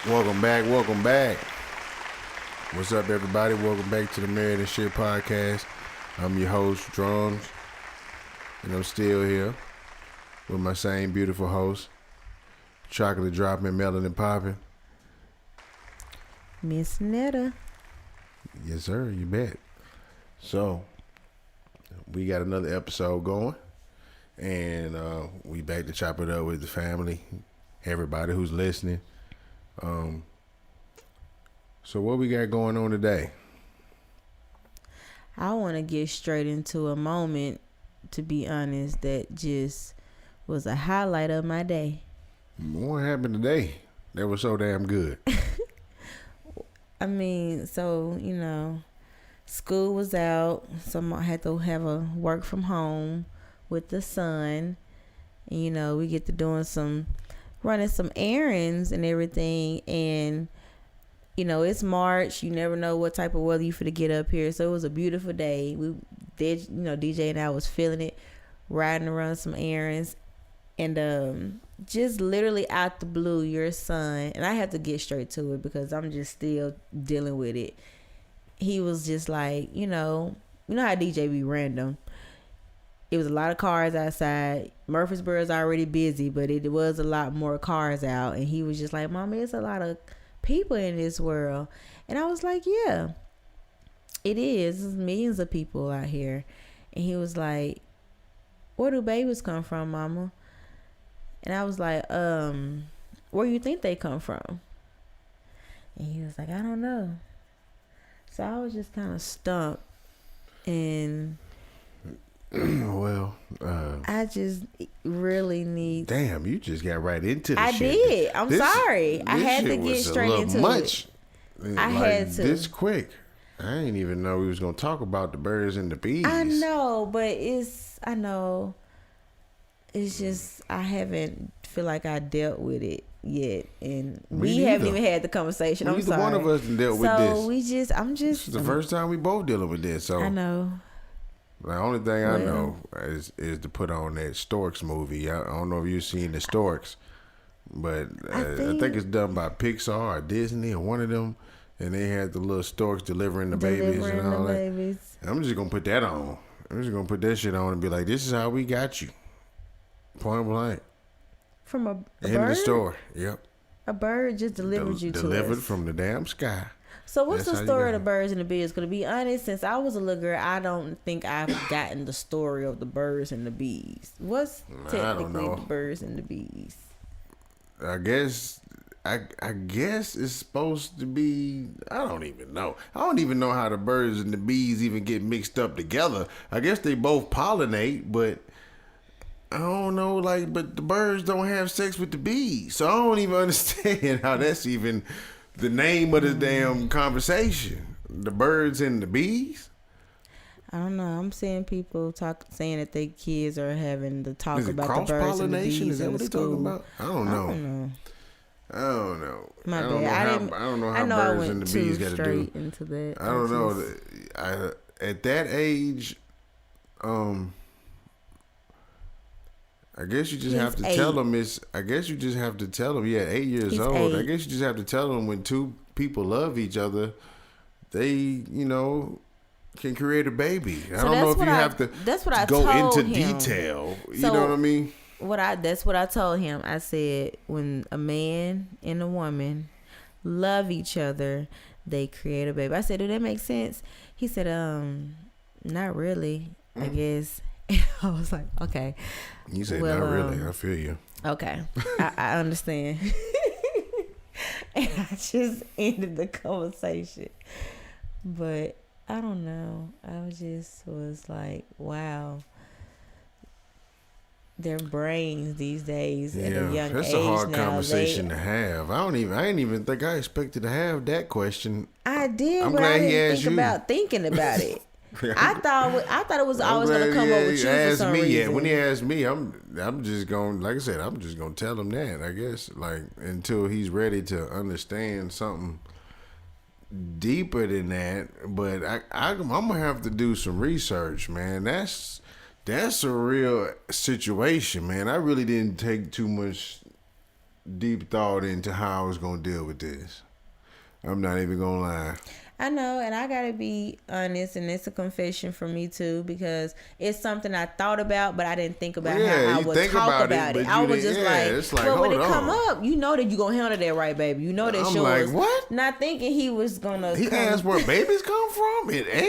Welcome back, welcome back. What's up, everybody? Welcome back to the Married and Shit podcast. I'm your host, Jrumz, and I'm still here with my same beautiful host, chocolate dropping, melanin popping. Miss Netta. Yes, sir, you bet. So, we got another episode going, and we back to chop it up with the family, everybody who's listening. So what we got going on today? I want to get straight into a moment, to be honest, that just was a highlight of my day. What happened today that was so damn good? I mean, so, school was out. So I had to have a work from home with the son. And, we get to running some errands and everything. And, it's March. You never know what type of weather you finna get up here. So it was a beautiful day. We did, DJ and I was feeling it, riding around some errands. And just literally out the blue, your son, and I have to get straight to it because I'm just still dealing with it. He was just like, you know how DJ be random. It was a lot of cars outside. Murfreesboro's already busy, but it was a lot more cars out. And he was just like, Mama, it's a lot of people in this world. And I was like, yeah, it is. There's millions of people out here. And he was like, where do babies come from, Mama? And I was like, where you think they come from? And he was like, I don't know. So I was just kind of stumped. And well, I just really need. Damn, you just got right into the I shit. did. I'm sorry. I had to get straight into much. it. I had to. This quick. I didn't even know we was gonna talk about the birds and the bees. I know, but I know. It's just I haven't feel like I dealt with it yet, and we haven't even had the conversation. I'm sorry. Neither one of us dealt with this. So This is the first time we both dealing with this. So I know. The only thing I know is to put on that Storks movie. I don't know if you've seen the Storks, but I think it's done by Pixar or Disney or one of them, and they had the little storks delivering the babies and all that. I'm just gonna put that on. I'm just gonna put that shit on and be like, "This is how we got you." Point blank. From a bird? In the store. Yep. A bird just delivered you to us. Delivered from the damn sky. So what's the story of the birds and the bees? Because to be honest, since I was a little girl, I don't think I've gotten the story of the birds and the bees. What's technically the birds and the bees? I guess it's supposed to be. I don't even know. I don't even know how the birds and the bees even get mixed up together. I guess they both pollinate, but I don't know. But the birds don't have sex with the bees, so I don't even understand how that's even the name of the damn conversation. The birds and the bees. I don't know. I'm seeing people saying that their kids are having to talk about the birds and the bees. Is that what they're talking about? I don't know. My bad. I don't know how birds and the bees got to do. Into that. I don't know. At that age, I guess you just have to tell them I guess you just have to tell them. Yeah, 8 years old. 8. I guess you just have to tell them when two people love each other, they can create a baby. I don't know if you have to. That's what I go told into him. detail. You know what I mean? That's what I told him. I said when a man and a woman love each other, they create a baby. I said, do that make sense? He said, not really. I guess. I was like, okay. You said not really. I feel you. Okay, I understand. And I just ended the conversation, but I don't know. I just was like, wow. Their brains these days at a young age. That's a hard conversation to have. I didn't even think I expected to have that question. I did, but I didn't think about thinking about it. I thought it was always going to come up with you for some reason. Yeah, when he asked me, I'm just going, like I said, I'm just going to tell him that, I guess, until he's ready to understand something deeper than that. But I'm going to have to do some research, man. That's a real situation, man. I really didn't take too much deep thought into how I was gonna deal with this. I'm not even gonna lie. I know, and I gotta be honest, and it's a confession for me too, because it's something I thought about, but I didn't think about how I would talk about it. I was just like, well, when it come up, you know that you gonna handle that right, baby. You know that yours. I'm like, what? Not thinking he was gonna. He asked where babies come from at 8.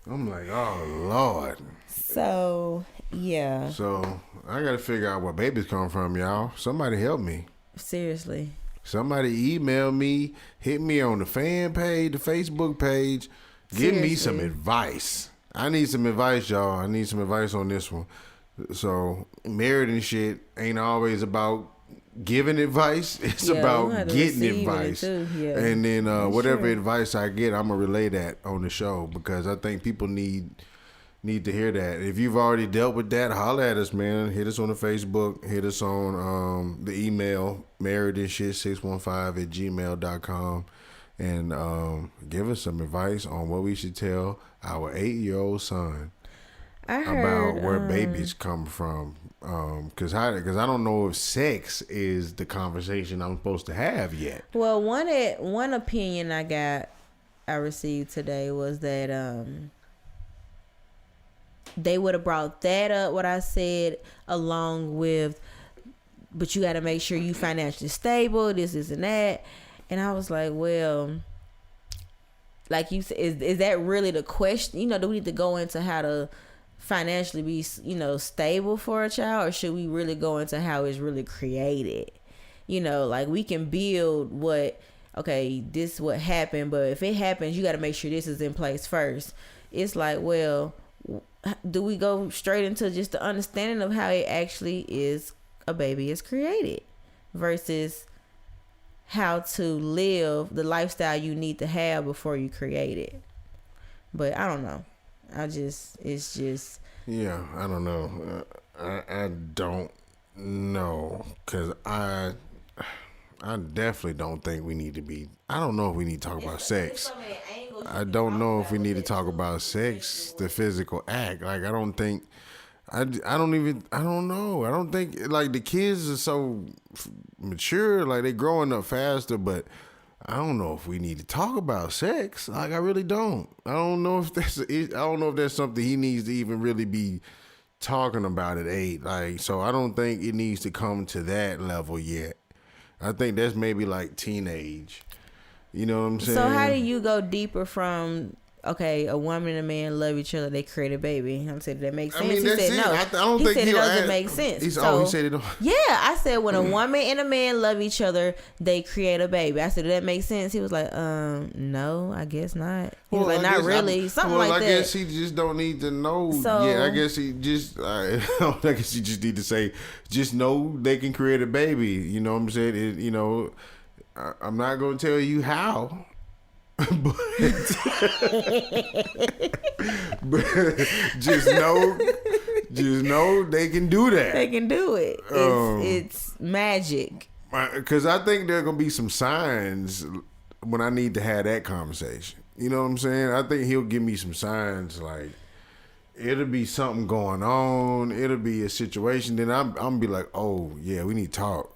I'm like, oh Lord. So yeah. So I gotta figure out where babies come from, y'all. Somebody help me. Seriously. Somebody email me, hit me on the fan page, the Facebook page. Give me some advice. I need some advice, y'all. I need some advice on this one. So, married and shit ain't always about giving advice. It's about getting advice. Yeah. And then whatever advice I get, I'm going to relay that on the show because I think people need to hear that. If you've already dealt with that, holler at us, man. Hit us on the Facebook. Hit us on the email, marriedandshit615@gmail.com. And give us some advice on what we should tell our 8-year-old son about where babies come from. Because I don't know if sex is the conversation I'm supposed to have yet. Well, one opinion I received today was that they would have brought that up, what I said, along with, but you got to make sure you financially stable, this and that. And I was like, well, like you said, is that really the question? Do we need to go into how to financially be, stable for a child, or should we really go into how it's really created? Like we can build this is what happened, but if it happens, you got to make sure this is in place first. It's like, well, do we go straight into just the understanding of how it actually is a baby is created versus how to live the lifestyle you need to have before you create it? But I don't know. Yeah, I don't know. I don't know because I definitely don't think we need to be. I don't know if we need to talk about sex. I don't know if we need to talk about sex, the physical act. Like I don't think. I don't know. I don't think like the kids are so mature, like they growing up faster, but I don't know if we need to talk about sex. Like I really don't. I don't know if that's something he needs to even really be talking about at 8. Like, so I don't think it needs to come to that level yet. I think that's maybe like teenage. You know what I'm saying? So how do you go deeper from, a woman and a man love each other, they create a baby? I'm saying, that makes sense. I mean, he said no. I don't he think said it doesn't make sense. He said it don't. Yeah, I said when a woman and a man love each other, they create a baby. I said, does that make sense? He was like, no, I guess not. He was like, not really. Something like that. I guess he just don't need to know. So, yeah, I guess he just, I guess he just need to say, just know they can create a baby. You know what I'm saying? I'm not going to tell you how. but just know they can do that. They can do it. It's magic. Because I think there are going to be some signs when I need to have that conversation. You know what I'm saying? I think he'll give me some signs like it'll be something going on. It'll be a situation. Then I'm be like, oh, yeah, we need to talk.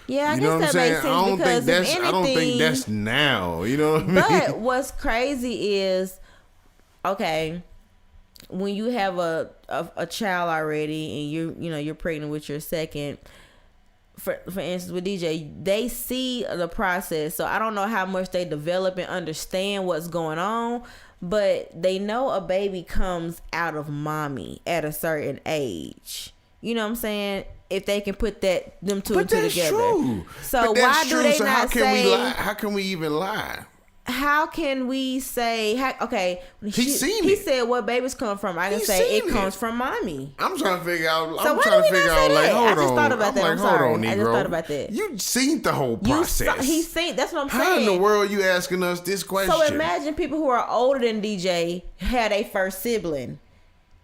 Yeah, I guess that makes sense I don't think that's now. You know what I mean? But what's crazy is, when you have a child already and you're pregnant with your second, for instance with DJ, they see the process. So I don't know how much they develop and understand what's going on, but they know a baby comes out of mommy at a certain age. You know what I'm saying? If they can put them two and two together. True. So why do they not say? How can we even lie? How can we say? He said what babies come from. I can say it comes from mommy. I'm trying to figure out. So why do we not say that? Hold on. I just thought about that. I'm sorry. I just thought about that. You seen the whole process. He's seen. That's what I'm saying. How in the world you asking us this question? So imagine people who are older than DJ had a first sibling.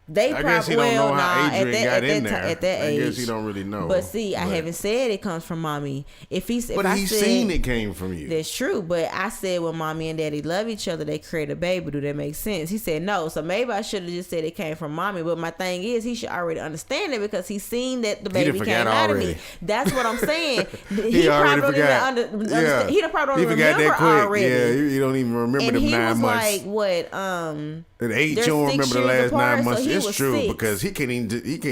They I guess probably he don't know well, how nah, Adrian got in there. at that age. I guess he don't really know. But see, I haven't said it comes from mommy. If But I said seen it came from you. that's true. But I said when mommy and daddy love each other, they create a baby. Do that make sense? He said no. So maybe I should have just said it came from mommy. But my thing is, he should already understand it because he's seen that the baby came out of me. That's what I'm saying. He already forgot. He probably don't forgot remember that quick. already. Yeah, he don't even remember And them he 9 was months. like what? At 8, you they're don't 6 remember the years last apart, 9 months. so he It's was true 6. because he can't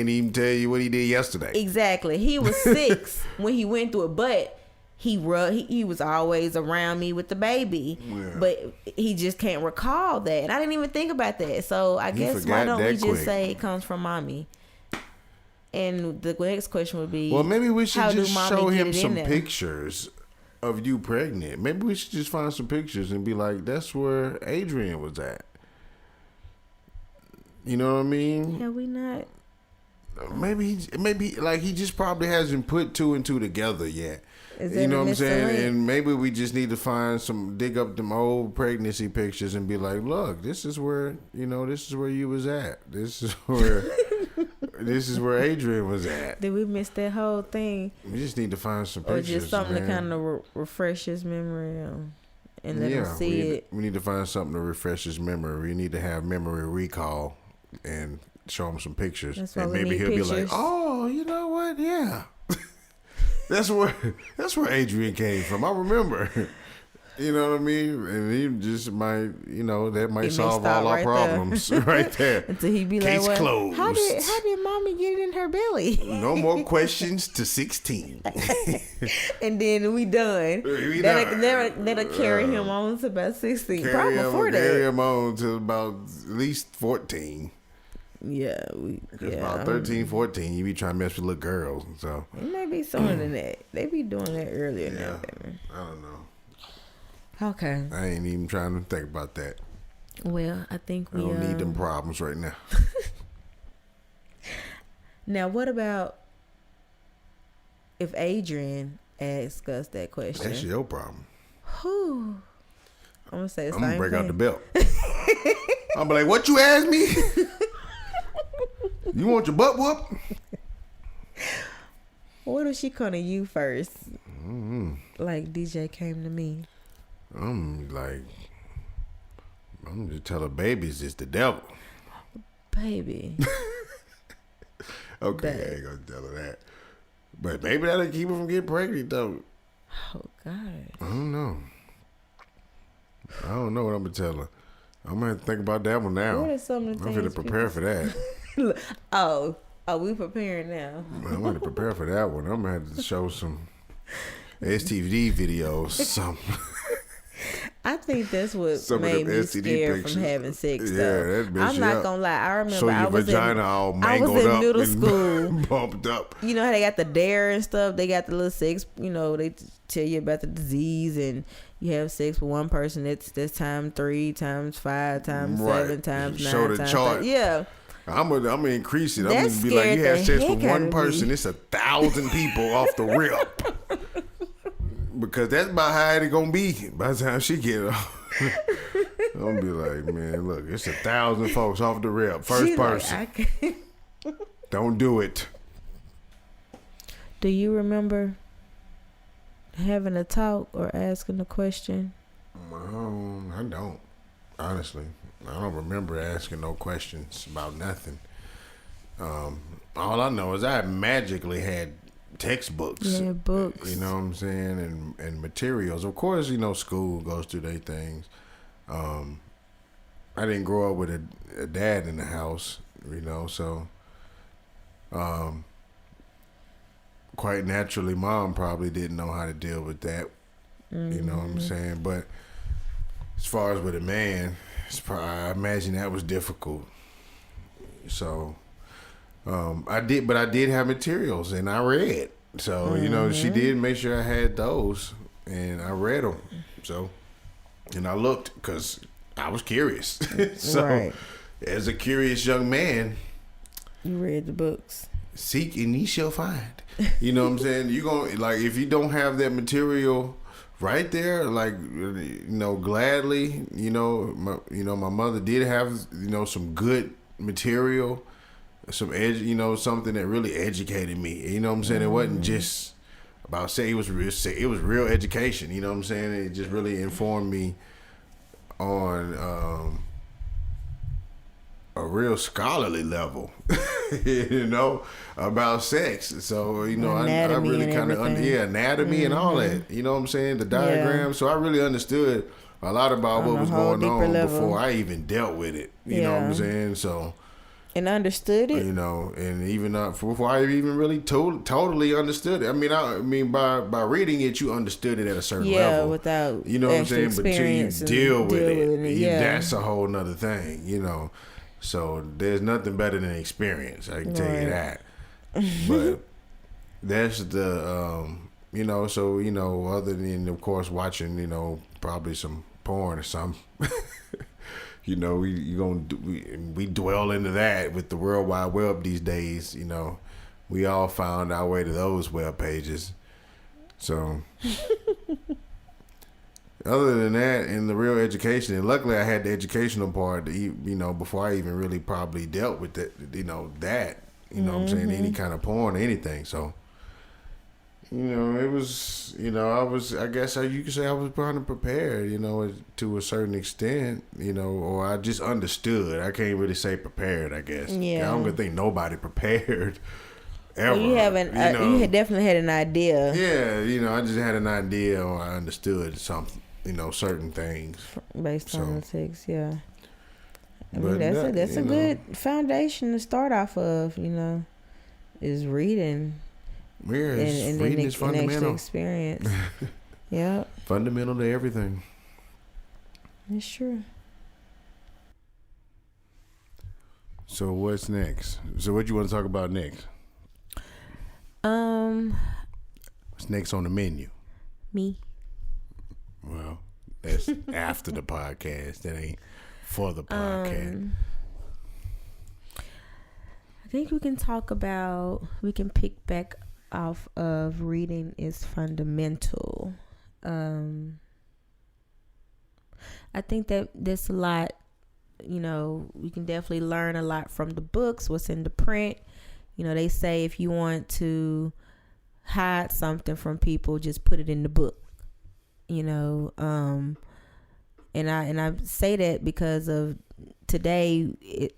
even tell you what he did yesterday. Exactly. He was 6 when he went through it, but he was always around me with the baby. Yeah. But he just can't recall that. And I didn't even think about that. So I guess why don't we just say it comes from mommy? And the next question would be, well, maybe we should just show him some pictures of you pregnant. Maybe we should just find some pictures and be like, that's where Adrian was at. You know what I mean? Have we not? Maybe like he just probably hasn't put 2 and 2 together yet. You know what I'm saying? And maybe we just need to dig up them old pregnancy pictures and be like, look, this is where you was at. This is where this is where Adrian was at. Did we miss that whole thing? We just need to find some pictures. Or just something to kind of refresh his memory and let him see it. We need to find something to refresh his memory. We need to have memory recall and show him some pictures. And maybe he'll be like, oh, you know what? Yeah. That's where Adrian came from. I remember. You know what I mean? And he just might, that might solve all our problems right there. Until he be Case like, closed. How did mommy get it in her belly? No more questions to 16. And then we done. That'll carry him on to about 16. Probably before that. Carry him on to about at least 14. Yeah, about 13, 14, you be trying to mess with little girls. So it may be sooner than that. They be doing that earlier now. I don't know. Okay. I ain't even trying to think about that. Well, I think I don't need them problems right now. Now, what about if Adrian asks us that question? That's your problem. Whew. I'm gonna say the same I'm gonna break out thing. the belt. I'm be like, what you asked me? You want your butt whooped? What if she come to you first? Mm-hmm. Like DJ came to me. I'm just tell her babies is the devil. Baby. Okay, I ain't gonna tell her that. But maybe that'll keep her from getting pregnant though. Oh God. I don't know what I'm gonna tell her. I'm gonna think about that one now. What are some of the things I'm gonna prepare for that. Oh, we preparing now. I'm gonna prepare for that one. I'm gonna have to show some STD videos, something. I think that's what made me scared from having sex. Though. I'm not gonna lie. I remember I was in middle school, bumped up. You know how they got the dare and stuff. They got the little sex. They tell you about the disease, and you have sex with one person. That's time 3, times 5, times 7, times 9. Show the times chart. 30. Yeah. I'm gonna increase it. I'm gonna be like, you have sex with one person. It's 1,000 people off the rip. Because that's about how it's gonna be by the time she get off. I'm gonna be like, man, look, it's 1,000 folks off the rip. First person. Don't do it. Do you remember having a talk or asking a question? I don't. Honestly, I don't remember asking no questions about nothing. All I know is I magically had textbooks. Yeah, books. You know what I'm saying? And materials. Of course, school goes through their things. I didn't grow up with a dad in the house, so quite naturally, mom probably didn't know how to deal with that. Mm-hmm. You know what I'm saying? But as far as with a man, I imagine that was difficult. So I did have materials and I read. So, she did make sure I had those and I read them. So, and I looked because I was curious. So, right. As a curious young man, you read the books. Seek and ye shall find. You know what I'm saying? You're going to, if you don't have that material right there, gladly, my mother did have, some good material, something that really educated me. You know what I'm saying? It wasn't just about it was real education. You know what I'm saying? It just really informed me on a real scholarly level, about sex. So, I really kind of, anatomy and all that. You know what I'm saying? The diagram. So I really understood a lot about what was going on before I even dealt with it. You know what I'm saying? So. And understood it. And even before I even really totally understood it. I mean, by reading it, you understood it at a certain level. Yeah, without what I'm saying? But until you deal with it, that's a whole nother thing. So there's nothing better than experience. I can tell you that. But that's the other than of course watching probably some porn or something. We dwell into that with the World Wide Web these days. We all found our way to those web pages. So, other than that, and the real education, and luckily I had the educational part. Before I even really probably dealt with that. What I'm saying, any kind of porn or anything. So. It was, I guess you could say I was kind of prepared, to a certain extent, or I just understood. I can't really say prepared, I guess. Yeah. I don't think nobody prepared ever. Well, you had definitely had an idea. Yeah, I just had an idea, or I understood something, certain things. Based on the text, yeah. I mean, that's a good foundation to start off of, is reading. And reading is fundamental. Experience. Yeah. Fundamental to everything. It's true. So what's next? So what you want to talk about next? What's next on the menu? Me. Well, that's after the podcast. That ain't for the podcast. I think we can pick back off of reading is fundamental. I think that there's a lot, we can definitely learn a lot from the books, what's in the print. They say if you want to hide something from people, just put it in the book. And I say that because of today,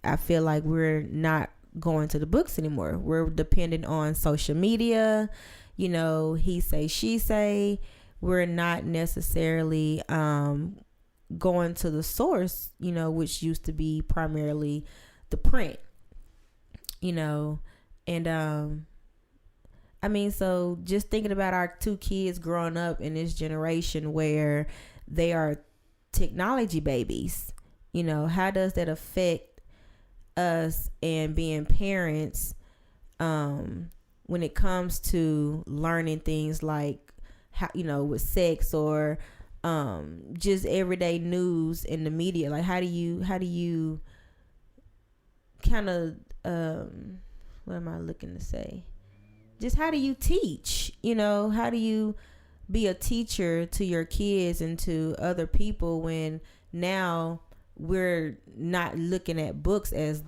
I feel like we're not going to the books anymore. We're dependent on social media, he say, she say. We're not necessarily going to the source, which used to be primarily the print, and so just thinking about our two kids growing up in this generation where they are technology babies, how does that affect us and being parents when it comes to learning things like how with sex or just everyday news in the media? Like how do you kind of what am I looking to say? Just how do you teach? How do you be a teacher to your kids and to other people when now we're not looking at books as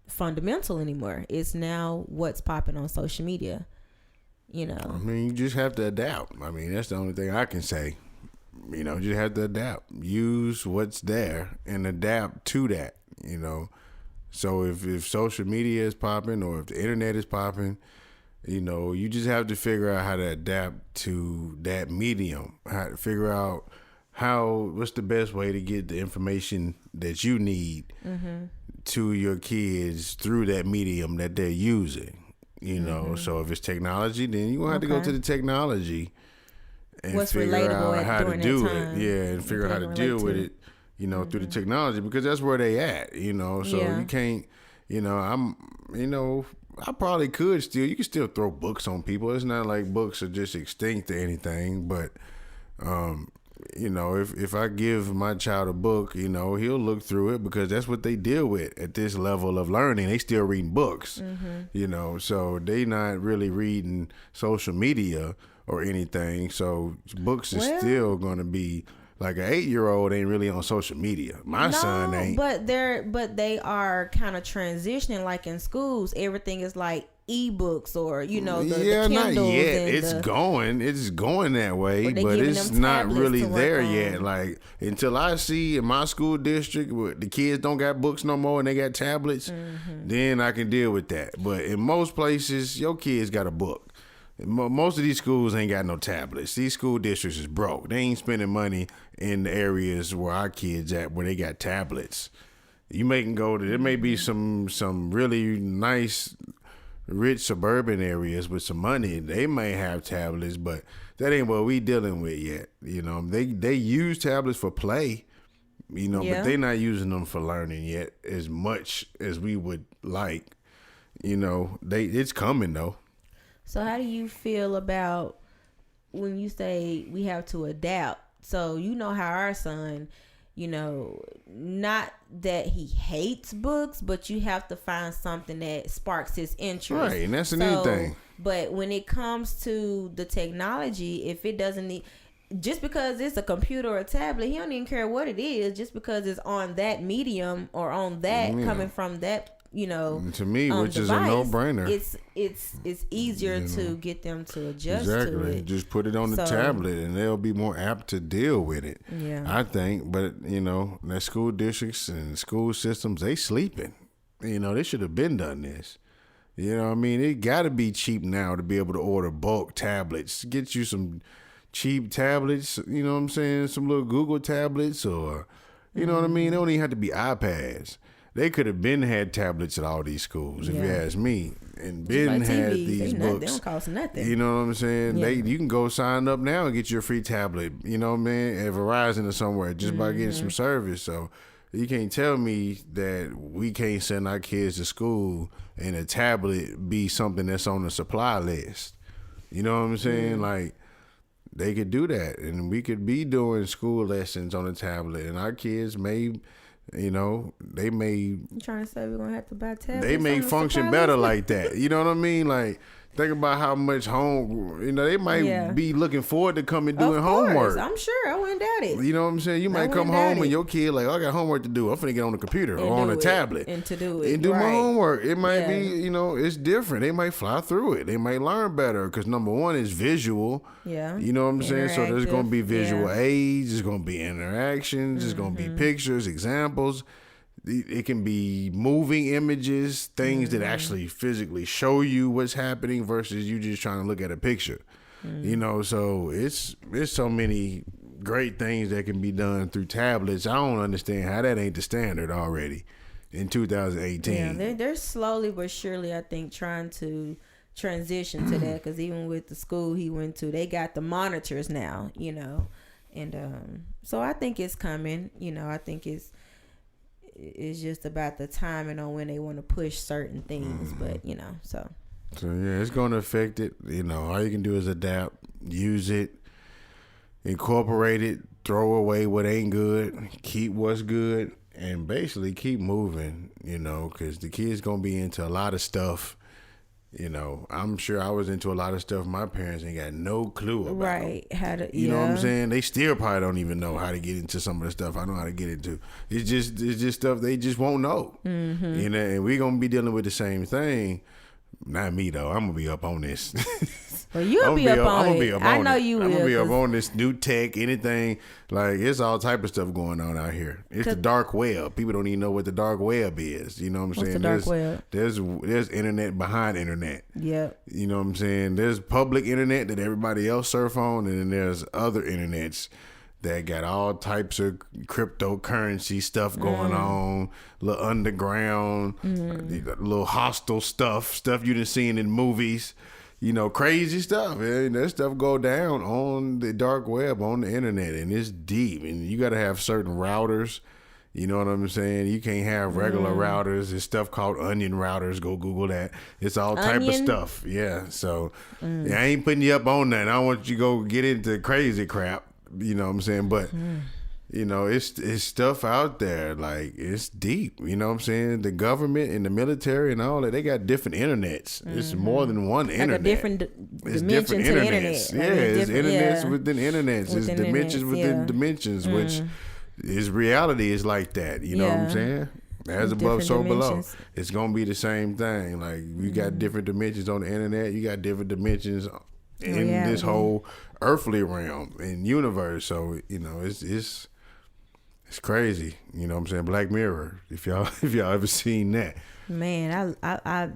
fundamental anymore? It's now what's popping on social media, I mean, you just have to adapt. I mean, that's the only thing I can say. You just have to adapt. Use what's there and adapt to that, So if social media is popping or if the internet is popping, you just have to figure out how to adapt to that medium, how to figure out what's the best way to get the information that you need to your kids through that medium that they're using, So if it's technology, then you're going to have to go to the technology and what's figure out how to do it. Yeah, and figure out how to deal with it, through the technology, because that's where they at, So you can't, I probably could you can still throw books on people. It's not like books are just extinct or anything, but if I give my child a book, he'll look through it because that's what they deal with at this level of learning. They still reading books, so they not really reading social media or anything. So books is still going to be Like an 8-year-old ain't really on social media. My son ain't. But they are kind of transitioning. Like in schools, everything is like ebooks or the Kindles. Not yet. And It's going that way, but it's not really there yet. Like until I see in my school district where the kids don't got books no more and they got tablets, then I can deal with that. But in most places, your kids got a book. Most of these schools ain't got no tablets. These school districts is broke. They ain't spending money in the areas where our kids at where they got tablets. You may can go to, there may be some really nice, rich suburban areas with some money. They may have tablets, but that ain't what we dealing with yet. They use tablets for play, but they not using them for learning yet as much as we would like. It's coming though. So how do you feel about when you say we have to adapt? So how our son, not that he hates books, but you have to find something that sparks his interest. Right, and that's anything. But when it comes to the technology, if it doesn't need, just because it's a computer or a tablet, he don't even care what it is, just because it's on that medium or on that coming from that to me, which device, is a no-brainer. It's easier to get them to adjust to it. Just put it on the tablet and they'll be more apt to deal with it. Yeah, I think. But the school districts and school systems, they sleeping. They should have been done this. It got to be cheap now to be able to order bulk tablets. Get you some cheap tablets. You know what I'm saying? Some little Google tablets or you know what I mean. They don't even have to be iPads. They could have been had tablets at all these schools, if you ask me, and been had these books. They don't cost nothing. You know what I'm saying? Yeah. You can go sign up now and get your free tablet. You know what I mean? At Verizon or somewhere, just by getting some service. So you can't tell me that we can't send our kids to school and a tablet be something that's on the supply list. You know what I'm saying? Like they could do that, and we could be doing school lessons on a tablet, and our kids may. They may. You trying to say we're gonna have to buy tablets? They may function better like that. You know what I mean? Like think about how much they might be looking forward to coming doing homework. I'm sure. I wouldn't doubt it. You know what I'm saying? You might come home and your kid like, I got homework to do. I'm finna get on the computer or on a tablet and to do it and do my homework. It might be, it's different. They might fly through it. They might learn better because number one is visual. Yeah. You know what I'm saying? So there's gonna be visual aids. There's gonna be interactions. There's gonna be pictures, examples. It can be moving images, things that actually physically show you what's happening versus you just trying to look at a picture. So it's so many great things that can be done through tablets. I don't understand how that ain't the standard already in 2018. Yeah, they're slowly but surely, I think, trying to transition to that, because even with the school he went to, they got the monitors now, and so I think it's coming. I think it's just about the timing on when they want to push certain things, but so yeah, it's going to affect it. All you can do is adapt, use it, incorporate it, throw away what ain't good, keep what's good, and basically keep moving. Because the kids gonna be into a lot of stuff. I'm sure I was into a lot of stuff my parents ain't got no clue about. Right. How to, you know what I'm saying? They still probably don't even know how to get into some of the stuff I know how to get into. It's just stuff they just won't know. And we gonna be dealing with the same thing. Not me though. I'm gonna be up on this. Well, you'll be up on it. I know you will. I'm gonna be up on this new tech, anything. Like it's all type of stuff going on out here. It's the dark web. People don't even know what the dark web is. You know what I'm saying? The dark web? There's internet behind internet. Yep. You know what I'm saying? There's public internet that everybody else surf on, and then there's other internets that got all types of cryptocurrency stuff going on, little underground, little hostile stuff you done seen in movies, crazy stuff. And that stuff go down on the dark web, on the internet, and it's deep. And you got to have certain routers. You know what I'm saying? You can't have regular routers. There's stuff called onion routers. Go Google that. It's all type of stuff. Yeah. So I ain't putting you up on that. I don't want you to go get into crazy crap. You know what I'm saying? But, it's stuff out there. Like, it's deep. You know what I'm saying? The government and the military and all that, they got different internets. It's more than one internet. Like a different it's dimension different to internets. internet. Yeah, Like, it's internets yeah. within internets. It's Within dimensions internets, within yeah. dimensions, which is reality is like that. You know what I'm Yeah. saying? As above, Different so below. dimensions. It's gonna be the same thing. Like you got different dimensions on the internet. You got different dimensions in this Reality. whole earthly realm and universe. So you know, it's crazy. You know what I'm saying? Black Mirror. If y'all ever seen that. Man, I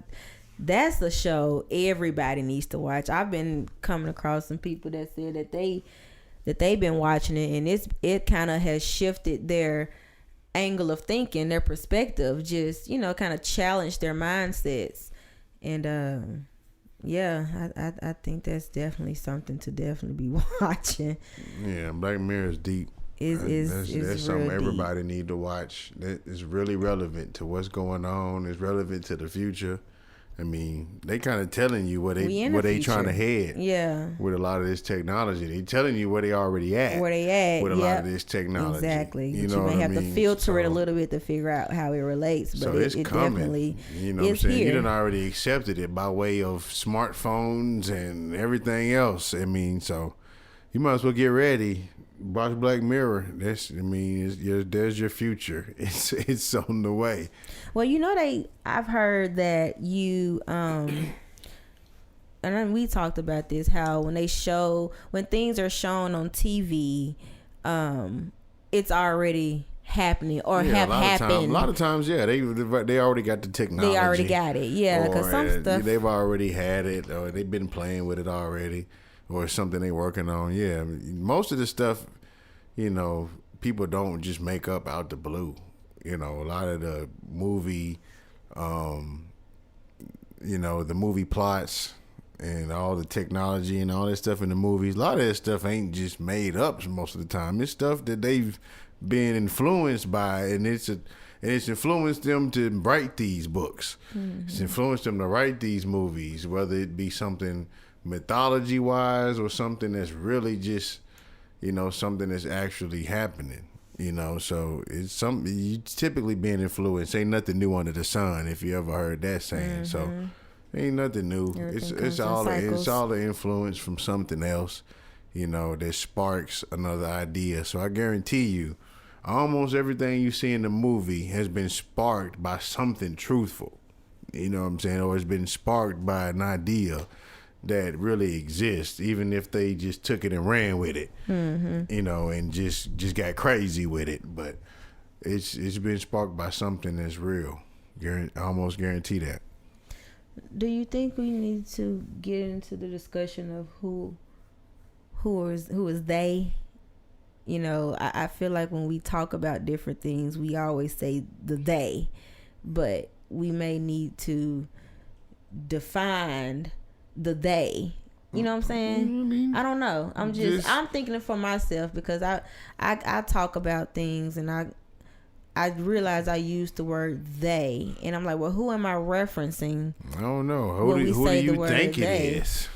that's a show everybody needs to watch. I've been coming across some people that said that they've been watching it, and it kind of has shifted their angle of thinking, their perspective, just, you know, kind of challenged their mindsets. And yeah, I think that's definitely something to definitely be watching. Yeah, Black Mirror is deep. That's something everybody need to watch. That is really relevant to what's going on. It's relevant to the future. I mean, they kind of telling you where they trying to head. Yeah. With a lot of this technology, they telling you where they already at. Where they at with a lot of this technology. Exactly. You know, know, you may have I mean? to filter it a little bit to figure out how it relates. But so it's it coming. Definitely, you know what I'm saying? Here. You done already accepted it by way of smartphones and everything else. I mean, so you might as well get ready. Watch Black Mirror. There's your future. It's on the way. Well, you know, I've heard that you and then we talked about this, how when things are shown on TV, it's already happening or have happened. A lot of times, yeah, they already got the technology. They already got it, yeah. Because some stuff they've already had it, or they've been playing with it already, or something they working on. Yeah, most of the stuff, you know, people don't just make up out the blue. You know, a lot of the movie, you know, the movie plots and all the technology and all that stuff in the movies, a lot of that stuff ain't just made up most of the time. It's stuff that they've been influenced by, and it's influenced them to write these books. Mm-hmm. It's influenced them to write these movies, whether it be something mythology-wise or something that's really just, you know, something that's actually happening. You know, so it's something you typically being influenced. Ain't nothing new under the sun, if you ever heard that saying. Mm-hmm. So ain't nothing new. It's all the influence from something else, you know, that sparks another idea. So I guarantee you, almost everything you see in the movie has been sparked by something truthful. You know what I'm saying? Or it's been sparked by an idea that really exists, even if they just took it and ran with it, you know, and just got crazy with it. But it's been sparked by something that's real. I almost guarantee that. Do you think we need to get into the discussion of who is they? You know, I feel like when we talk about different things, we always say the they, but we may need to define the they. You know what I'm saying? I don't know. I'm thinking it for myself, because I talk about things and I realize I use the word they, and I'm like, well, who am I referencing? I don't know. Who do you think it is?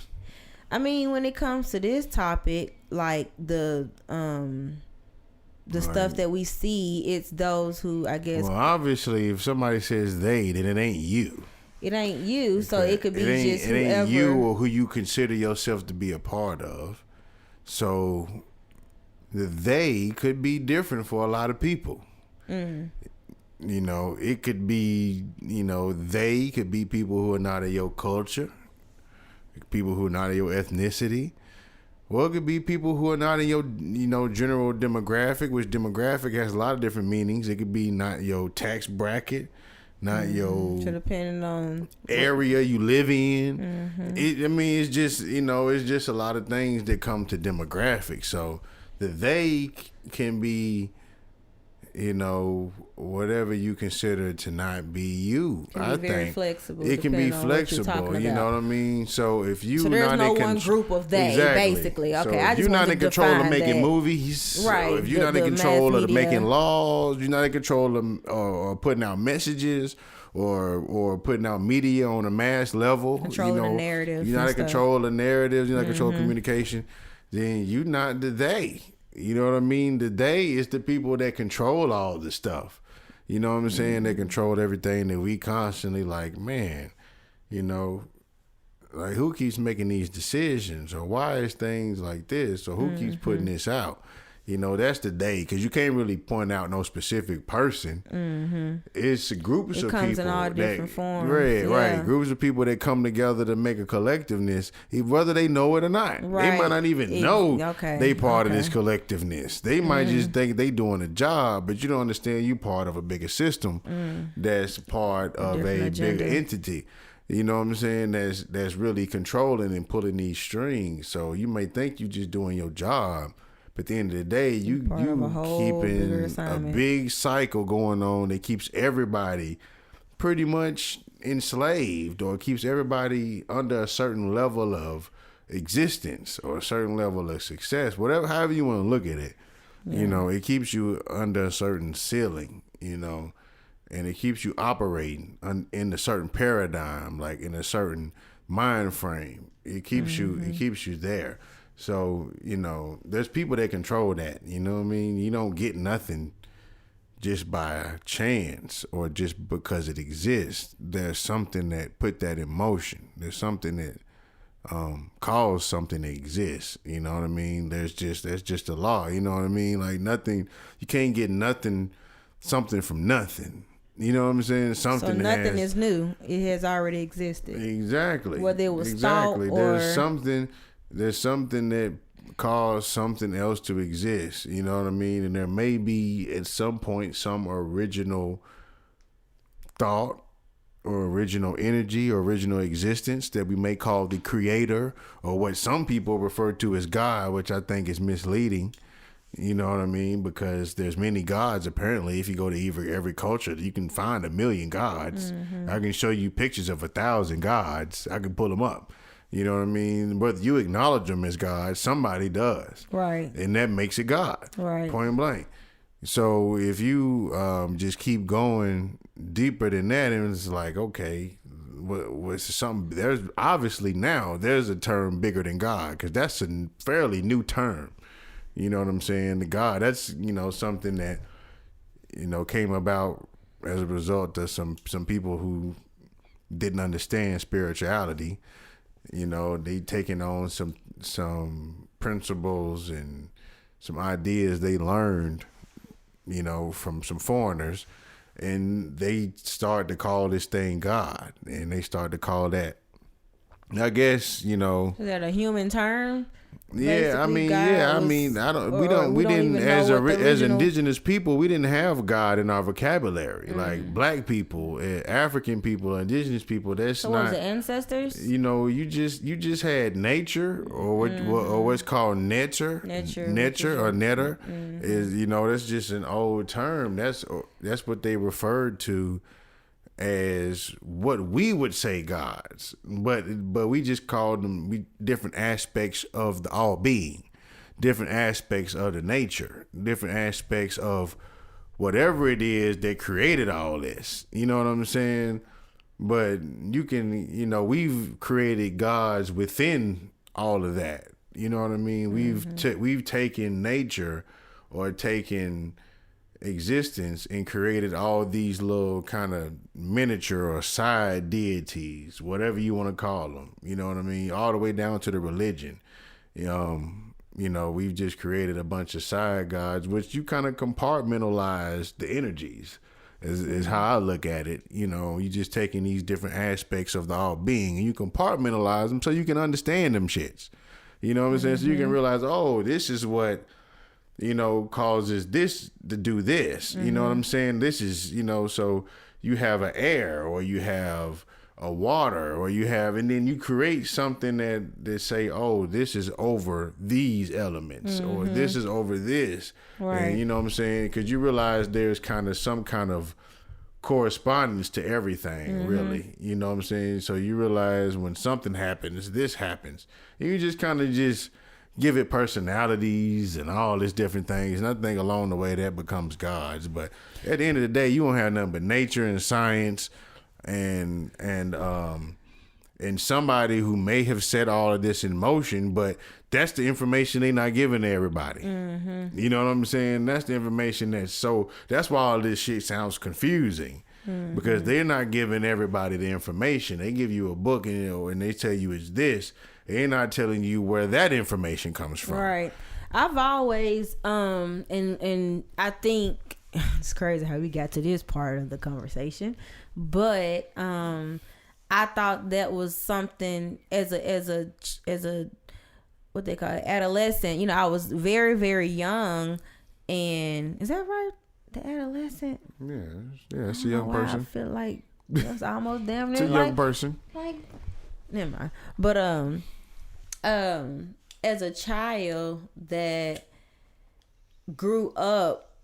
I mean, when it comes to this topic, like the stuff that we see, it's those who, I guess. Well, obviously, if somebody says they, then it ain't you. It ain't you, so it could be just whoever. It ain't you or who you consider yourself to be a part of. So the they could be different for a lot of people. You know, it could be, you know, they could be people who are not of your culture, people who are not of your ethnicity. Well, it could be people who are not in your, you know, general demographic, which demographic has a lot of different meanings. It could be not your tax bracket, not your depending on area you live in. It's just, you know, it's just a lot of things that come to demographics. So the they can be, you know, whatever you consider to not be you. I think flexible. It can be flexible. You know what I mean? So if you so there's no one group of they, basically. Okay, so I just you're not in control of making that. movies, right? If you're not in control of making laws, you're not in control of or putting out messages or putting out media on a mass level. Controlling the narrative. You're not in control of the narratives. You're not in control of communication. Then you're not the they. You know what I mean? The they is the people that control all the stuff. You know what I'm saying? They control everything that we constantly like, man, you know, Like, who keeps making these decisions, or why is things like this, or who keeps putting this out? You know, that's the day, because you can't really point out no specific person. It's groups of people. It comes in all different forms. Right. Groups of people that come together to make a collectiveness, whether they know it or not. Right. They might not even know they part of this collectiveness. They might just think they doing a job, but you don't understand you part of a bigger system that's part of a bigger entity. You know what I'm saying? That's really controlling and pulling these strings. So you may think you just doing your job, but at the end of the day, you keeping a big cycle going on that keeps everybody pretty much enslaved, or keeps everybody under a certain level of existence or a certain level of success, however you want to look at it. You know, it keeps you under a certain ceiling, you know, and it keeps you operating in a certain paradigm, like in a certain mind frame. It keeps you there. So, you know, there's people that control that, you know what I mean? You don't get nothing just by chance or just because it exists. There's something that put that in motion. There's something that caused something to exist, you know what I mean? That's just a law, you know what I mean? Like, nothing, you can't get something from nothing. You know what I'm saying? Something. So nothing is new. It has already existed. Exactly. Whether it was thought or there's something that caused something else to exist. You know what I mean? And there may be at some point some original thought or original energy or original existence that we may call the creator, or what some people refer to as God, which I think is misleading. You know what I mean? Because there's many gods, apparently. If you go to every culture, you can find 1,000,000 gods. I can show you pictures of 1,000 gods. I can pull them up. You know what I mean? Whether you acknowledge them as God, somebody does. Right. And that makes it God. Right. Point blank. So if you just keep going deeper than that, and it's like, okay, what's something? There's obviously now there's a term bigger than God, because that's a fairly new term. You know what I'm saying? The God, that's, you know, something that, you know, came about as a result of some people who didn't understand spirituality. You know, they taking on some principles and some ideas they learned, you know, from some foreigners, and they started to call this thing God, and they started to call that, I guess, you know. Is that a human term? Yeah, we didn't as indigenous people, we didn't have God in our vocabulary. Like black people, African people, indigenous people, that's so not. What was it, ancestors? You know, you just had nature, or what's called nature or netter is, you know, that's just an old term. That's what they referred to as what we would say gods, but we just called them different aspects of the all being, different aspects of the nature, different aspects of whatever it is that created all this. You know what I'm saying? But you can, you know, we've created gods within all of that. You know what I mean? We've taken nature or taken existence and created all these little kind of miniature or side deities, whatever you want to call them. You know what I mean? All the way down to the religion. You know, we've just created a bunch of side gods, which you kind of compartmentalize the energies, is how I look at it. You know, you just taking these different aspects of the all being and you compartmentalize them so you can understand them shits. You know what I'm saying? So you can realize, oh, this is what, you know, causes this to do this. You know what I'm saying? This is, you know, so you have an air, or you have a water, or you have, and then you create something that say, oh, this is over these elements, or this is over this. Right. And you know what I'm saying? Because you realize there's kind of some kind of correspondence to everything, really. You know what I'm saying? So you realize when something happens, this happens. And you just kind of just give it personalities and all this different things. And I think along the way that becomes gods. But at the end of the day, you won't have nothing but nature and science and somebody who may have set all of this in motion, but that's the information they're not giving to everybody. You know what I'm saying? That's the information that's why all this shit sounds confusing. because they're not giving everybody the information. They give you a book and they tell you it's this. They're not telling you where that information comes from. Right. I've always and I think it's crazy how we got to this part of the conversation, but I thought that was something as a what they call it, adolescent. You know, I was very, very young, and is that right? The adolescent. Yeah, it's a young person. I feel like that's almost damn near it's a young person. Like, never mind. But as a child that grew up,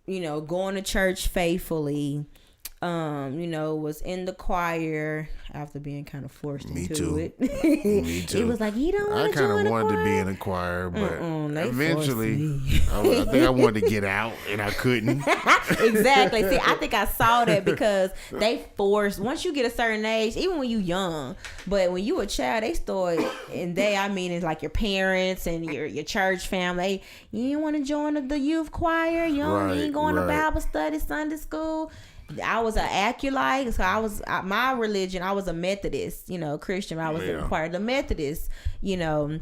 you know, going to church faithfully, you know, was in the choir after being kind of forced into it. Me too. It was like, you don't want to join the choir? I kind of wanted to be in the choir, but eventually I think I wanted to get out and I couldn't. Exactly. See, I think I saw that because they forced, once you get a certain age, even when you young, but when you a child, they start, and I mean, it's like your parents and your church family. You didn't want to join the youth choir. You ain't going to Bible study, Sunday school. I was an acolyte, so my religion, I was a Methodist, you know, Christian. I was a part of the Methodist, you know,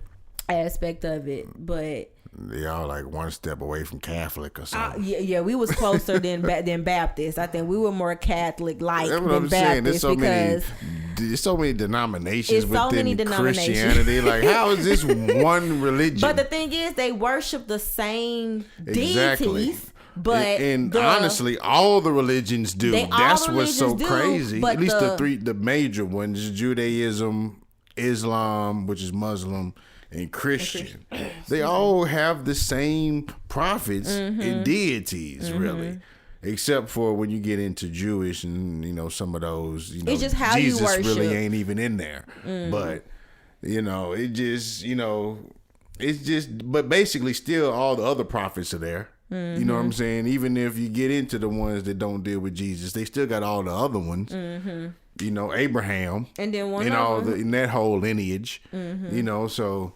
aspect of it. But y'all like one step away from Catholic or something. Yeah, we was closer than Baptist. I think we were more Catholic-like than Baptist because there's so many denominations within Christianity. Like, how is this one religion? But the thing is, they worship the same deities. But and honestly, all the religions do. That's what's so crazy. At least the major ones: Judaism, Islam, which is Muslim, and Christian. They all have the same prophets and deities, really. Except for when you get into Jewish and, you know, some of those, you know, it's just how Jesus you worship. Really ain't even in there. But, you know, it just, you know, it's just, but basically still all the other prophets are there. You know what I'm saying? Even if you get into the ones that don't deal with Jesus, they still got all the other ones. You know, Abraham, and then in that whole lineage. You know, so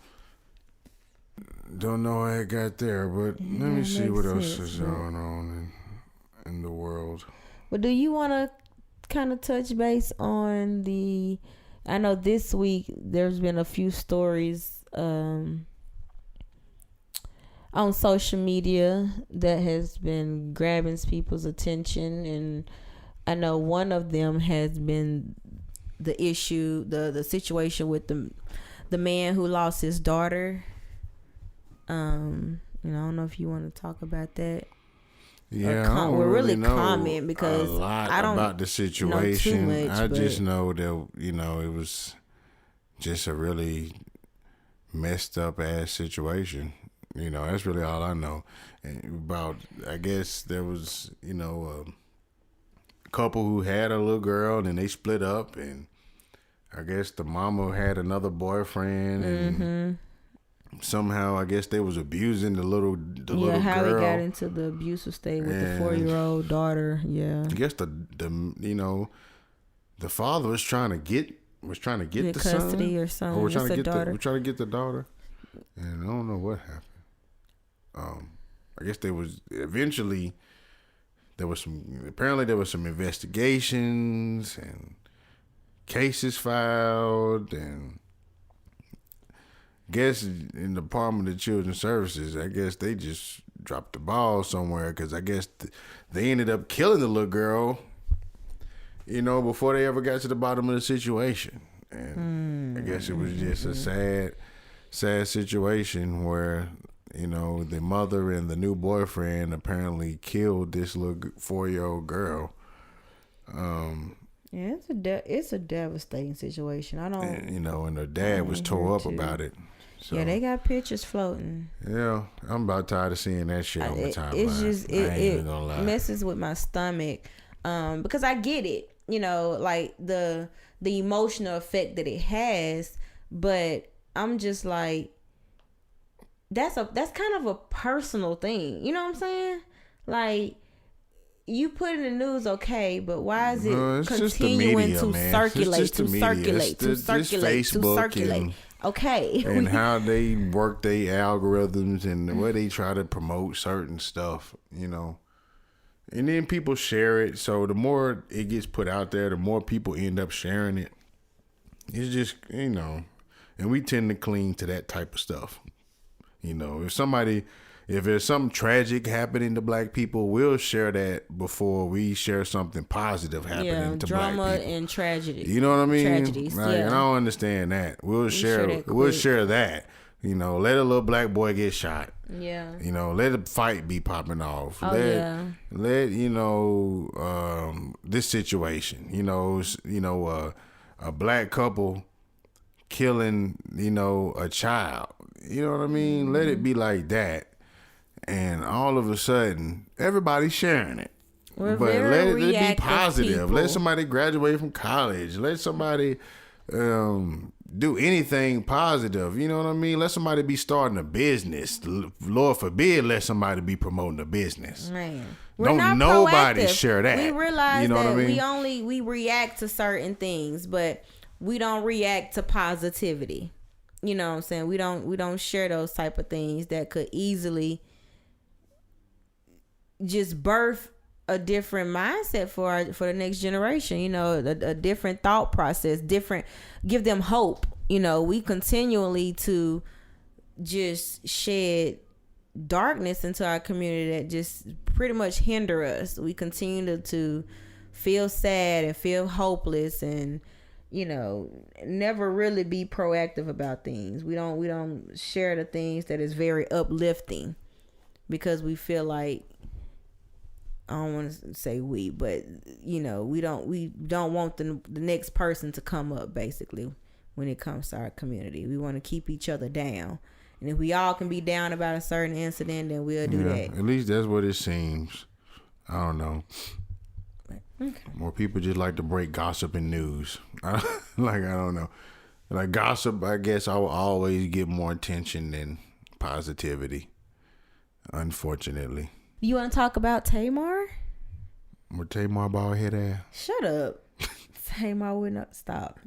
don't know how it got there, but let me see what else is going on in the world. Well, do you want to kind of touch base on I know this week there's been a few stories on social media that has been grabbing people's attention, and I know one of them has been the issue, the situation with the man who lost his daughter. You know, I don't know if you want to talk about that. Yeah, I don't really know comment because a lot I don't about the situation. Know too much, I just know that, you know, it was just a really messed up ass situation. You know, that's really all I know. And about, I guess there was, you know, a couple who had a little girl and they split up, and I guess the mama had another boyfriend, and somehow I guess they was abusing the little girl. How he got into the abusive state with the 4-year-old daughter. Yeah, I guess the you know, the father was trying to get the custody son, or something. Or we're trying to get the daughter, and I don't know what happened. I guess there was some investigations and cases filed, and I guess in the Department of Children's Services, I guess they just dropped the ball somewhere, because I guess they ended up killing the little girl, you know, before they ever got to the bottom of the situation. And I guess it was just a sad situation where, you know, the mother and the new boyfriend apparently killed this little 4-year-old girl. Yeah, it's a devastating situation. You know, and her dad was tore up about it. So, yeah, they got pictures floating. Yeah, I'm about tired of seeing that shit on the timeline. It's just it messes with my stomach, because I get it. You know, like the emotional effect that it has, but I'm just like, that's kind of a personal thing. You know what I'm saying? Like, you put in the news, okay, but why is it continuing to circulate? Okay. And how they work their algorithms and the way they try to promote certain stuff, you know. And then people share it. So the more it gets put out there, the more people end up sharing it. It's just, and we tend to cling to that type of stuff. If there's something tragic happening to black people, we'll share that before we share something positive happening to black people. Drama and tragedy. You know what I mean? Tragedies, like, yeah. And I don't understand that. We'll share that. Let a little black boy get shot. Yeah. Let a fight be popping off. Oh, let this situation. A black couple killing, a child. You know what I mean? Mm-hmm. Let it be like that. And all of a sudden, everybody's sharing it. But let it be positive. People. Let somebody graduate from college. Let somebody do anything positive. You know what I mean? Let somebody be starting a business. Lord forbid, let somebody be promoting a business. Man. Don't nobody share that. We realize you know that what I mean? we react to certain things, but we don't react to positivity. You know what I'm saying? We don't share those type of things that could easily just birth a different mindset for the next generation. A different thought process, give them hope. We continually to just shed darkness into our community that just pretty much hinder us. We continue to feel sad and feel hopeless and never really be proactive about things. We don't share the things that is very uplifting because we feel like, I don't want to say we, but we don't want the next person to come up, basically, when it comes to our community. We want to keep each other down. And if we all can be down about a certain incident, then we'll do that. At least that's what it seems. I don't know. Okay. More people just like to break gossip and news. I don't know. Like gossip, I guess I will always get more attention than positivity, unfortunately. You want to talk about Tamar? With Tamar bald head ass? Shut up. Tamar would not stop.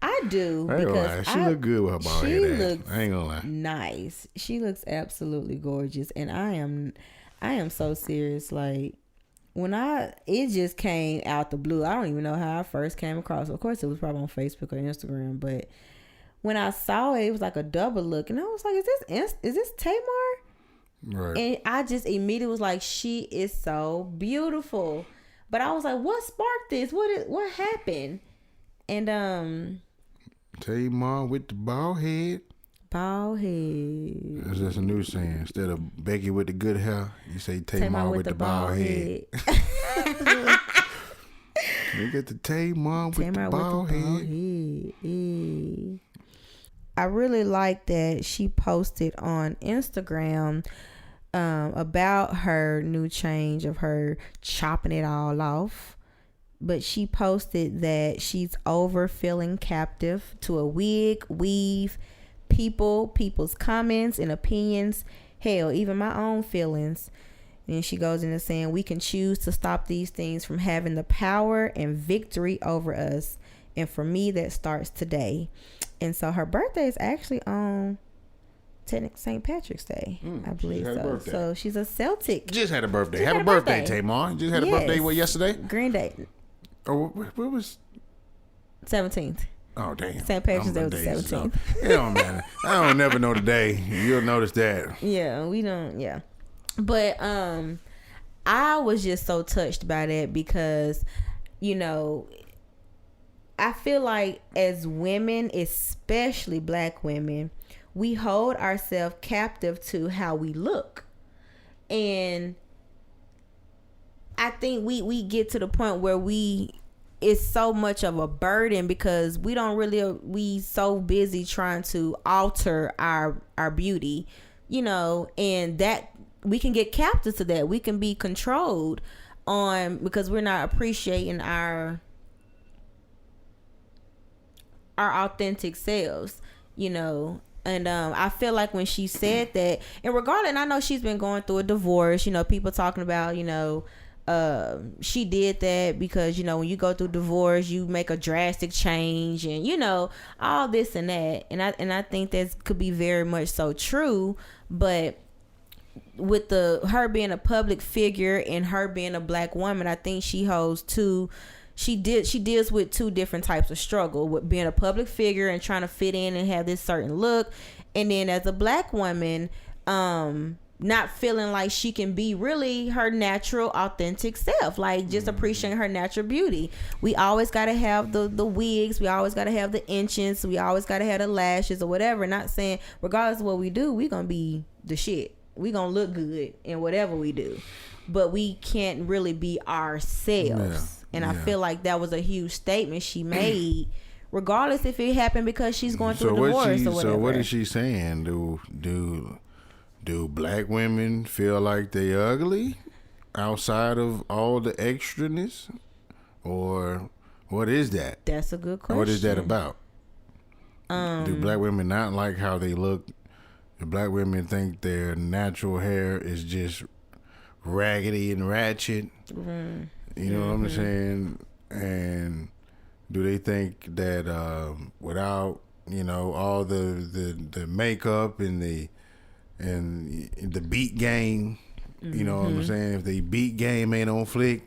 I do. I ain't gonna lie. She look good with her bald head ass. I ain't gonna lie. Nice. She looks absolutely gorgeous. And I am so serious. Like, it just came out the blue. I don't even know how I first came across it. Of course, it was probably on Facebook or Instagram. But when I saw it, it was like a double look. And I was like, is this Tamar? Right. And I just immediately was like, she is so beautiful. But I was like, what sparked this? What happened? And Tamar with the bald head. Bald head. That's just a new saying. Instead of Becky with the good hair, you say Tamar with the bald head. You get the Tamar with the bald head. I really like that she posted on Instagram about her new change of her chopping it all off. But she posted that she's over feeling captive to a wig, weave, people's comments and opinions. Hell, even my own feelings. And she goes into saying, we can choose to stop these things from having the power and victory over us. And for me, that starts today. And so her birthday is actually on St. Patrick's Day, I believe so. So she's a Celtic. Just had a birthday. Happy birthday, Tamar. Just had a birthday, yesterday? Green Day. Oh, what was? 17th. Oh, damn. St. Patrick's Day was the 17th. So, it don't matter. I don't never know the day. You'll notice that. Yeah, we don't, yeah. But I was just so touched by that because, I feel like as women, especially black women, we hold ourselves captive to how we look. And I think we get to the point where it's so much of a burden because we so busy trying to alter our beauty, and that we can get captive to that. We can be controlled because we're not appreciating our authentic selves, And I feel like when she said that, and regardless, and I know she's been going through a divorce, people talking about, she did that because, when you go through divorce, you make a drastic change and, all this and that. And I think that could be very much so true. But with her being a public figure and her being a black woman, I think she holds two. She deals with two different types of struggle, with being a public figure and trying to fit in and have this certain look, and then as a black woman, not feeling like she can be really her natural, authentic self, like just appreciating her natural beauty. We always got to have the wigs, we always got to have the inches, we always got to have the lashes or whatever. Not saying regardless of what we do, we gonna be the shit, we gonna look good in whatever we do, but we can't really be ourselves. And I feel like that was a huge statement she made, regardless if it happened because she's going through a divorce or whatever. So what is she saying? Do black women feel like they ugly outside of all the extraness? Or what is that? That's a good question. What is that about? Do black women not like how they look? Do black women think their natural hair is just raggedy and ratchet? Mm-hmm. You know what I'm saying? And do they think that without, you know, all the makeup and the beat game, you know what I'm saying? If the beat game ain't on fleek,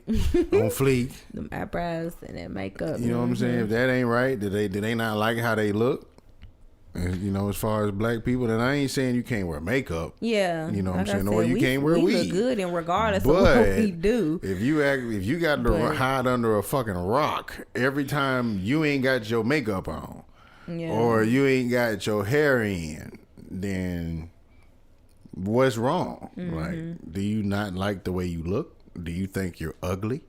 them eyebrows and that makeup. You know what I'm saying? If that ain't right, do they not like how they look? And, you know, as far as black people, and I ain't saying you can't wear makeup. Yeah, you know what like I'm saying, or you can't wear weed. We look good, and regardless of what we do. If you got to hide under a fucking rock every time you ain't got your makeup on, or you ain't got your hair in, then what's wrong? Like, do you not like the way you look? Do you think you're ugly?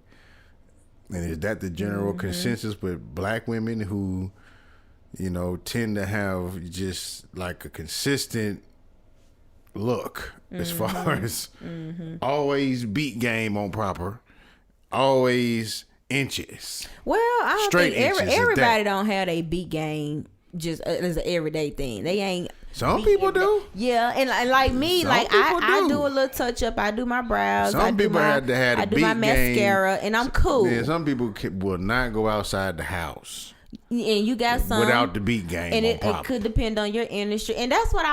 And is that the general consensus with black women who, you know, tend to have just like a consistent look as far as always beat game on proper, always inches. Well, I don't think everybody don't have a beat game just as an everyday thing. They ain't. Some people do. Yeah, and like me, like I do a little touch up. I do my brows. Some people had to have a beat game. I do my mascara, and I'm cool. Yeah, some people will not go outside the house. And you got some without the beat game, and it could depend on your industry, and that's what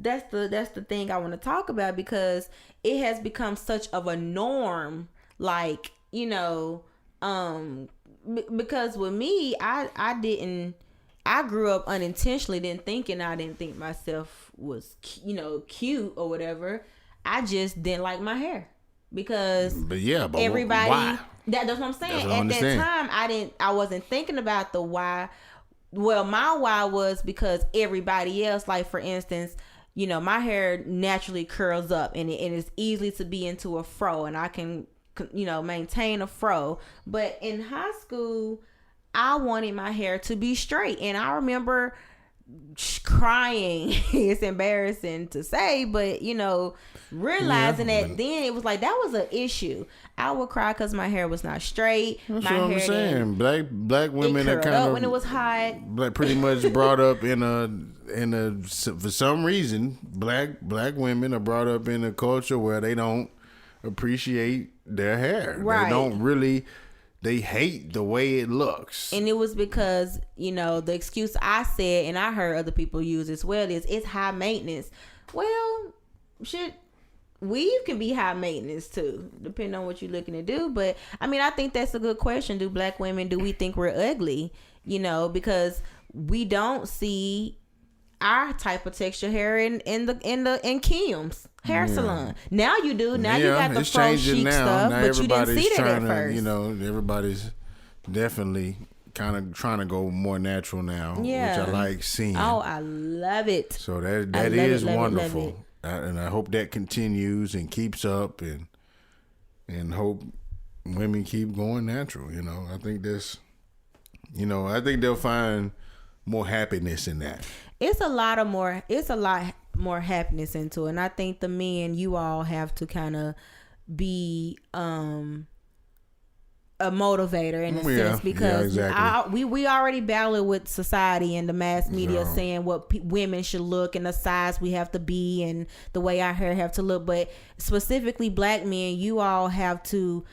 that's the thing I want to talk about, because it has become such of a norm, like, you know, because with me, I grew up unintentionally, I didn't think myself was, you know, cute or whatever. I just didn't like my hair because everybody. Why? That's what I'm saying. At that time, I wasn't thinking about the why. Well, my why was because everybody else, like for instance, you know, my hair naturally curls up and it's easily to be into a fro, and I can, you know, maintain a fro. But in high school, I wanted my hair to be straight, and I remember crying. It's embarrassing to say, but you know, realizing that then it was like that was an issue. I would cry because my hair was not straight. That's my what I'm saying. Black women are kind of when it was hot. Like pretty much brought up in a for some reason black women are brought up in a culture where they don't appreciate their hair. Right. They don't really. They hate the way it looks. And it was because, you know, the excuse I said, and I heard other people use as well, is it's high maintenance. Well, shit, weave can be high maintenance too, depending on what you're looking to do. But I mean, I think that's a good question. Do black women, do we think we're ugly? You know, because we don't see our type of texture hair in Kim's hair salon. Now you do. Now you got the faux chic stuff, now but you didn't see that at first. You know, everybody's definitely kind of trying to go more natural now, which I like seeing. Oh, I love it. So that is wonderful, and I hope that continues and keeps up, and hope women keep going natural. You know, I think that's, you know, I think they'll find more happiness in that. It's a lot more happiness into it. And I think the men, you all have to kind of be a motivator in a sense, because exactly. we already battle with society and the mass media saying what women should look and the size we have to be and the way our hair have to look. But specifically black men, you all have to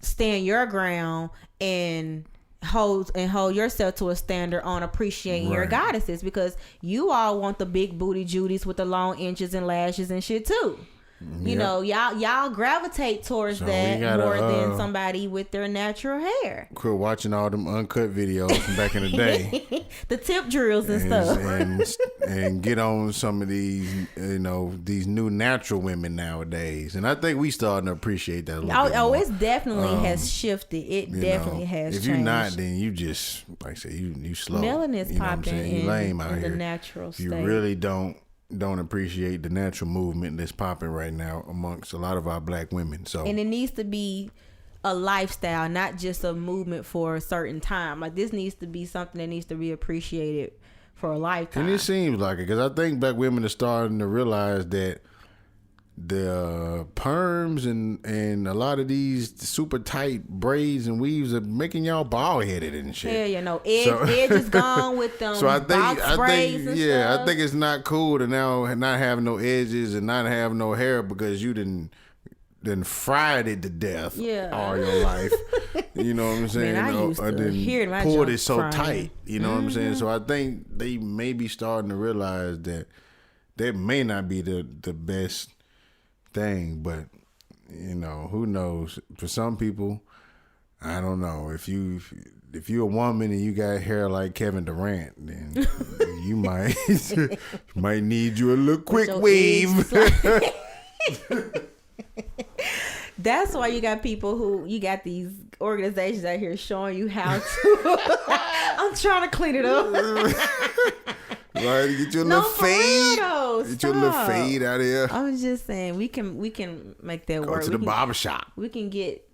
stand your ground and hold yourself to a standard on appreciating your goddesses, because you all want the big booty Judies with the long inches and lashes and shit too. You know, y'all gravitate towards that more than somebody with their natural hair. Quit watching all them uncut videos from back in the day. The tip drills and stuff. And get on some of these, you know, these new natural women nowadays. And I think we starting to appreciate that a little bit more. It definitely has shifted. It definitely has changed. If you're not, then you just, like I say, you slow. Melanin's popping in, you lame out in here. the natural state. You really don't appreciate the natural movement that's popping right now amongst a lot of our black women. So, and it needs to be a lifestyle, not just a movement for a certain time. Like, this needs to be something that needs to be appreciated for a lifetime. And it seems like it, because I think black women are starting to realize that the perms and a lot of these super tight braids and weaves are making y'all bald headed and shit. Yeah, you know, edge is gone with them. So I think I think it's not cool to now not have no edges and not have no hair because you didn't fried it to death all your life. You know what I'm saying? Man, I used to hear my pulled it so tight. You know what I'm saying? So I think they may be starting to realize that may not be the best thing, but you know, who knows? For some people, I don't know. If you're a woman and you got hair like Kevin Durant, then you might need you a little quick wave. That's why you got these organizations out here showing you how to. I'm trying to clean it up. Right, get your little fade. Get your little fade out of here. I'm just saying we can make that work. Go to the barbershop. We can get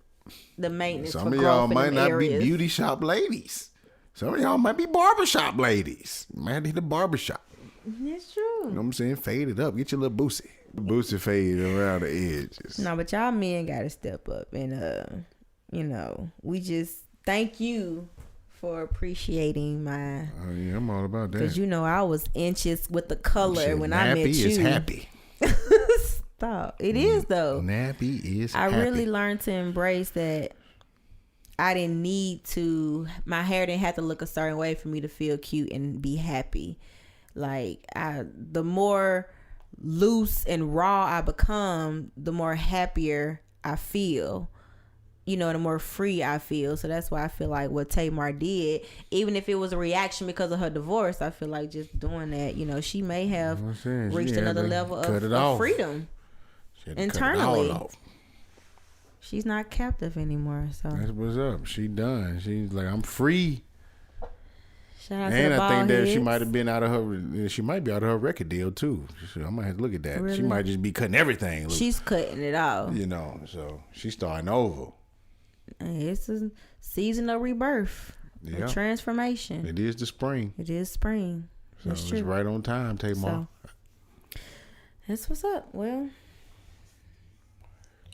the maintenance. Some of y'all might not be beauty shop ladies. Some of y'all might be barbershop ladies. You might need the barbershop. That's true. You know what I'm saying? Fade it up. Get your little boosie. Boosie fade around the edges. No, but y'all men gotta step up and you know, we just thank you for appreciating my. Oh yeah, I'm all about that. Because you know I was inches with the color when I met you. Nappy is happy. Stop. It is though. Nappy is happy. I really learned to embrace that. I didn't need to. My hair didn't have to look a certain way for me to feel cute and be happy. Like the more loose and raw I become, the more happier I feel. You know, the more free I feel. So that's why I feel like what Tamar did, even if it was a reaction because of her divorce, I feel like just doing that, you know, she may have reached another level of freedom internally. She's not captive anymore. So that's what's up. She done. She's like, I'm free. Shout out and to the I think that heads. she might have been out of her. She might be out of her record deal too. I might have to look at that. Really? She might just be cutting everything loose. She's cutting it off. You know, so she's starting over. It's a season of rebirth, a transformation. It is the spring. It is spring. So that's true. It's right on time, Tamar. So, that's what's up. Well,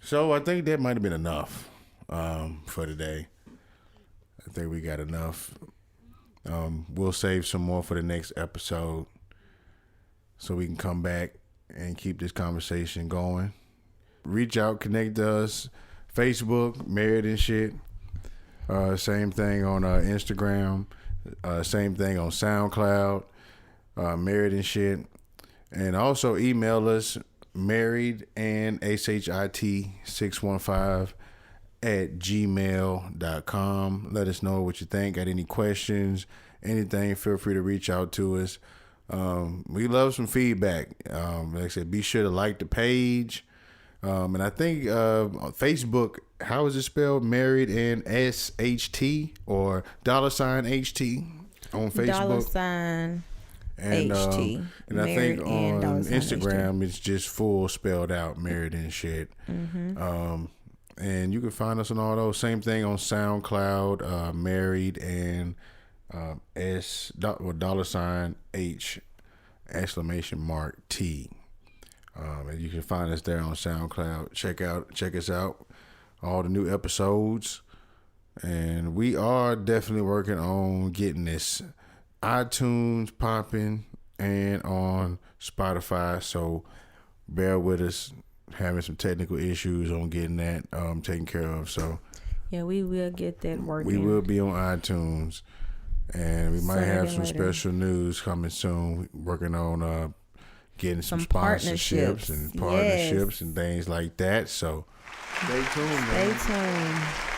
so I think that might have been enough for today. I think we got enough. We'll save some more for the next episode so we can come back and keep this conversation going. Reach out, connect to us. Facebook, Married and Shit. Same thing on Instagram. Same thing on SoundCloud. Married and Shit. And also email us marriedandshit615 at gmail.com. Let us know what you think. Got any questions, anything, feel free to reach out to us. We love some feedback. Like I said, be sure to like the page. And I think on Facebook, how is it spelled? Married and SHT or $HT on Facebook. $HT. And I think on Instagram, it's just full spelled out, Married and Shit. Mm-hmm. And you can find us on all those. Same thing on SoundCloud, Married and $H !T. And you can find us there on SoundCloud. Check us out. All the new episodes. And we are definitely working on getting this iTunes popping and on Spotify. So bear with us. Having some technical issues on getting that taken care of. So yeah, we will get that working. We will be on iTunes. And we might have some special news coming soon. We're working on getting some Some sponsorships partnerships. and Yes. partnerships and things like that. So stay tuned, man. Stay tuned.